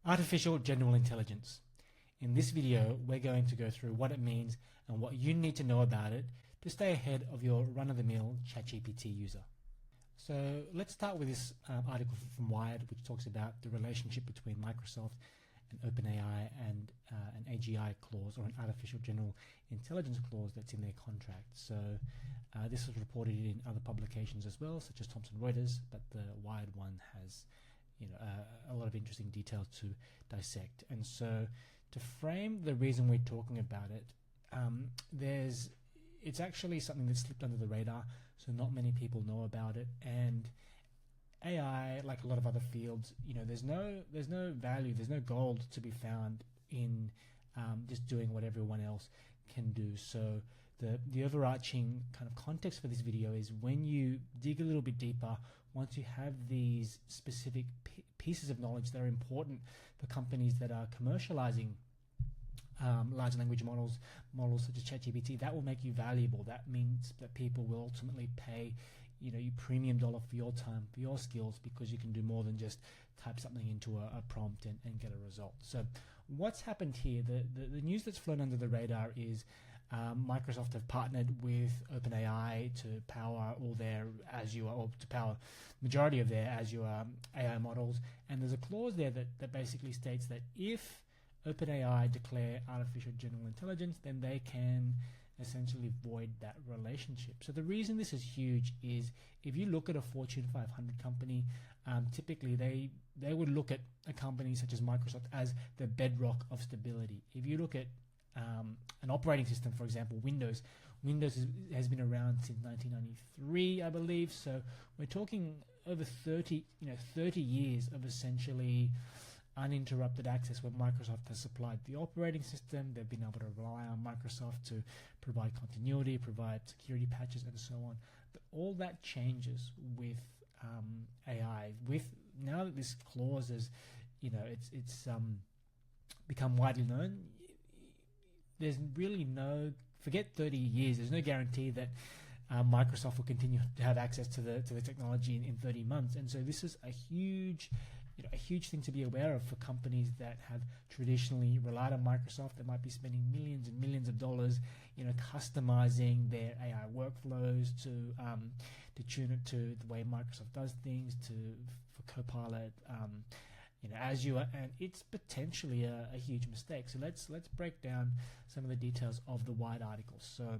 Artificial general intelligence. In this video, we're going to go through what it means and what you need to know about it to stay ahead of your run-of-the-mill ChatGPT user. So let's start with this article from Wired, which talks about the relationship between Microsoft and OpenAI and an AGI clause, or an artificial general intelligence clause that's in their contract. So this was reported in other publications as well, such as Thomson Reuters, but the Wired one has a lot of interesting details to dissect. And so to frame the reason we're talking about it, it's actually something that slipped under the radar, so not many people know about it. And AI, like a lot of other fields, there's no value, there's no gold to be found in just doing what everyone else can do. So the overarching kind of context for this video is when you dig a little bit deeper, once you have these specific pieces of knowledge that are important for companies that are commercializing large language models such as ChatGPT, that will make you valuable. That means that people will ultimately pay you premium dollar for your time, for your skills, because you can do more than just type something into a prompt and get a result. So what's happened here, the news that's flown under the radar is Microsoft have partnered with OpenAI to power all their Azure, or to power majority of their Azure AI models. And there's a clause there that basically states that if OpenAI declare artificial general intelligence, then they can essentially void that relationship. So the reason this is huge is if you look at a Fortune 500 company, typically they would look at a company such as Microsoft as the bedrock of stability. If you look at an operating system, for example, Windows has been around since 1993, I believe. So we're talking over 30 years of essentially uninterrupted access where Microsoft has supplied the operating system. They've been able to rely on Microsoft to provide continuity, provide security patches, and so on. But all that changes with AI. With now that this clause is, it's become widely known. There's really forget 30 years. There's no guarantee that Microsoft will continue to have access to the technology in 30 months. And so this is a huge thing to be aware of for companies that have traditionally relied on Microsoft. They might be spending millions and millions of dollars, customizing their AI workflows to tune it to the way Microsoft does things, for Copilot, Azure, and it's potentially a huge mistake. So let's break down some of the details of the Wired article. So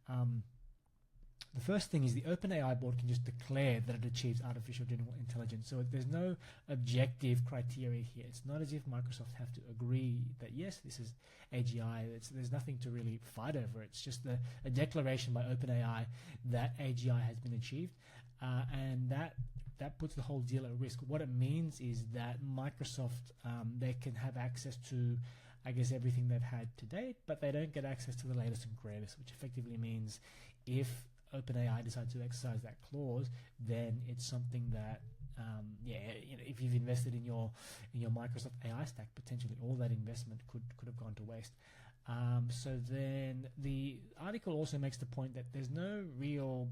the first thing is the OpenAI board can just declare that it achieves artificial general intelligence. So there's no objective criteria here. It's not as if Microsoft have to agree that yes, this is AGI. There's nothing to really fight over. It's just a declaration by OpenAI that AGI has been achieved, and that puts the whole deal at risk. What it means is that Microsoft, they can have access to, I guess, everything they've had to date, but they don't get access to the latest and greatest, which effectively means if OpenAI decides to exercise that clause, then it's something that, if you've invested in your Microsoft AI stack, potentially all that investment could have gone to waste. So then the article also makes the point that there's no real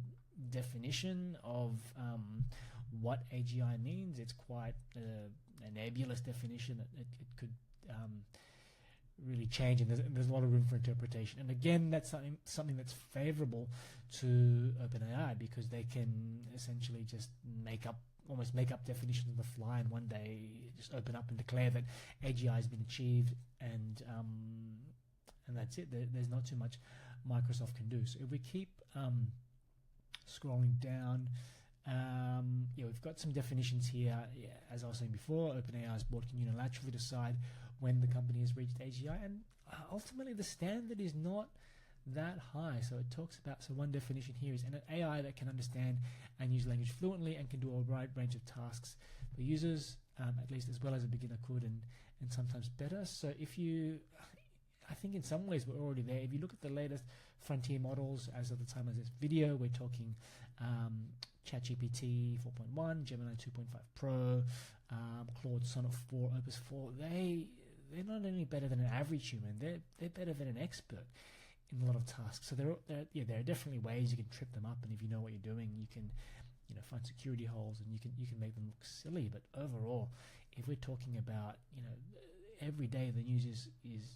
definition of what AGI means. It's quite a nebulous definition. It could really change, and there's a lot of room for interpretation. And again, that's something that's favorable to OpenAI, because they can essentially just almost make up definitions on the fly, and one day just open up and declare that AGI has been achieved, and that's it. There's not too much Microsoft can do. So if we keep scrolling down, we've got some definitions here. As I was saying before, OpenAI's board can unilaterally decide when the company has reached AGI, and ultimately the standard is not that high. So it talks about, one definition here is an AI that can understand and use language fluently and can do a wide range of tasks for users, at least as well as a beginner could, and sometimes better. So I think in some ways we're already there. If you look at the latest frontier models as of the time of this video, we're talking ChatGPT 4.1, Gemini 2.5 Pro, Claude Sonnet 4, Opus 4. They're not only better than an average human, they're better than an expert in a lot of tasks. So there are definitely ways you can trip them up, and if you know what you're doing, you can find security holes, and you can make them look silly. But overall, if we're talking about, every day the news is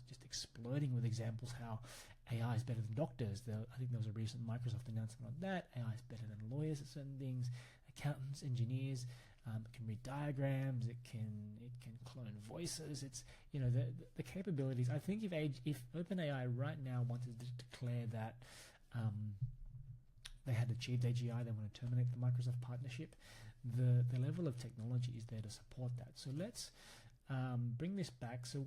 just exploding with examples how AI is better than doctors. I think there was a recent Microsoft announcement on that. AI is better than lawyers at certain things, accountants, engineers. It can read diagrams. It can clone voices. It's the capabilities. I think if OpenAI right now wanted to declare that they had achieved AGI, they want to terminate the Microsoft partnership. The level of technology is there to support that. So let's bring this back. So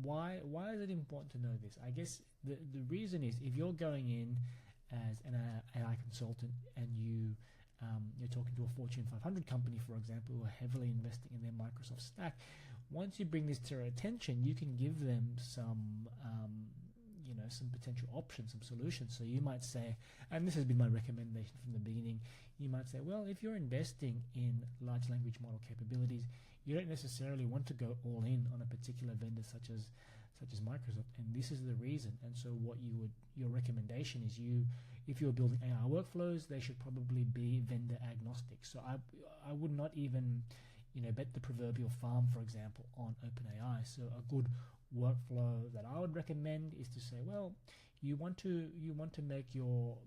why is it important to know this? I guess the reason is, if you're going in as an AI consultant and you're talking to a Fortune 500 company, for example, who are heavily investing in their Microsoft stack, once you bring this to their attention, you can give them some potential options, some solutions. So you might say, and this has been my recommendation from the beginning, you might say, well, if you're investing in large language model capabilities, you don't necessarily want to go all in on a particular vendor such as Microsoft, and this is the reason. And so your recommendation is, if you're building AI workflows, they should probably be vendor agnostic. So I would not even bet the proverbial farm, for example, on OpenAI. So a good workflow that I would recommend is to say, well, you want to make your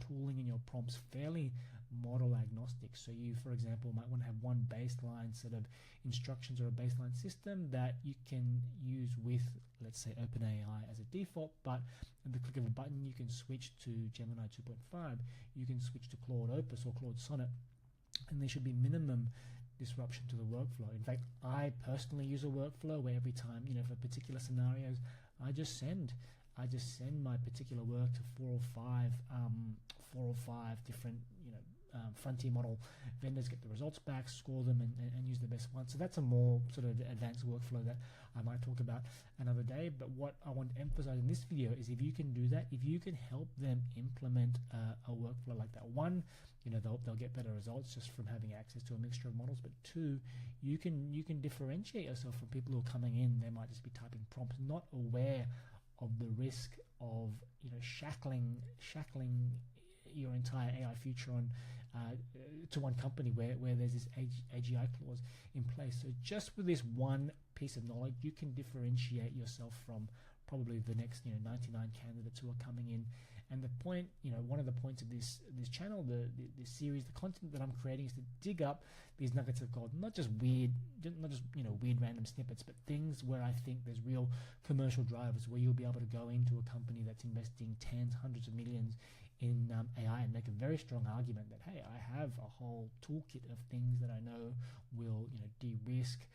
tooling and your prompts fairly model agnostic. So you, for example, might want to have one baseline set of instructions or a baseline system that you can use with, let's say, OpenAI as a default, but at the click of a button you can switch to Gemini 2.5, you can switch to Claude Opus or Claude Sonnet, and there should be minimum disruption to the workflow. In fact, I personally use a workflow where every time, for particular scenarios, I just send my particular work to four or five different frontier model vendors, get the results back, score them, and use the best one. So that's a more sort of advanced workflow that I might talk about another day. But what I want to emphasize in this video is, if you can do that, if you can help them implement a workflow like that, one, they'll get better results just from having access to a mixture of models. But two, you can differentiate yourself from people who are coming in. They might just be typing prompts, not aware of the risk of shackling your entire AI future on to one company where there's this AGI clause in place. So just with this one piece of knowledge, you can differentiate yourself from probably the next 99 candidates who are coming in. And the point, one of the points of this channel, this series, the content that I'm creating, is to dig up these nuggets of gold, not just weird random snippets, but things where I think there's real commercial drivers, where you'll be able to go into a company that's investing tens, hundreds of millions in AI and make a very strong argument that, hey, I have a whole toolkit of things that I know will de-risk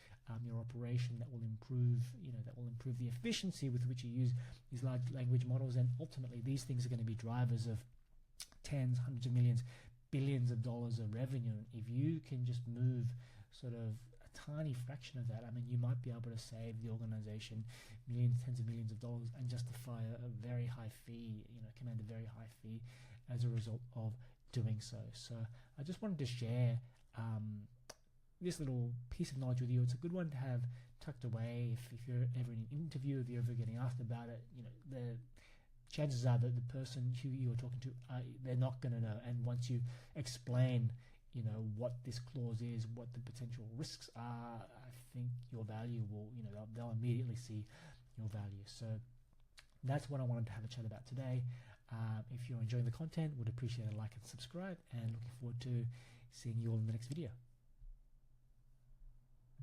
your operation, that will improve the efficiency with which you use these large language models, and ultimately these things are going to be drivers of tens, hundreds of millions, billions of dollars of revenue. If you can just move sort of a tiny fraction of that, I mean, you might be able to save the organization millions, tens of millions of dollars, and justify a very high fee, command a very high fee as a result of doing so. So I just wanted to share this little piece of knowledge with you. It's a good one to have tucked away if you're ever in an interview, if you're ever getting asked about it. The chances are that the person who you are talking to, they're not going to know. And once you explain what this clause is, what the potential risks are, I think your value will, they'll immediately see your value. So that's what I wanted to have a chat about today. If you're enjoying the content, would appreciate a like and subscribe, and looking forward to seeing you all in the next video.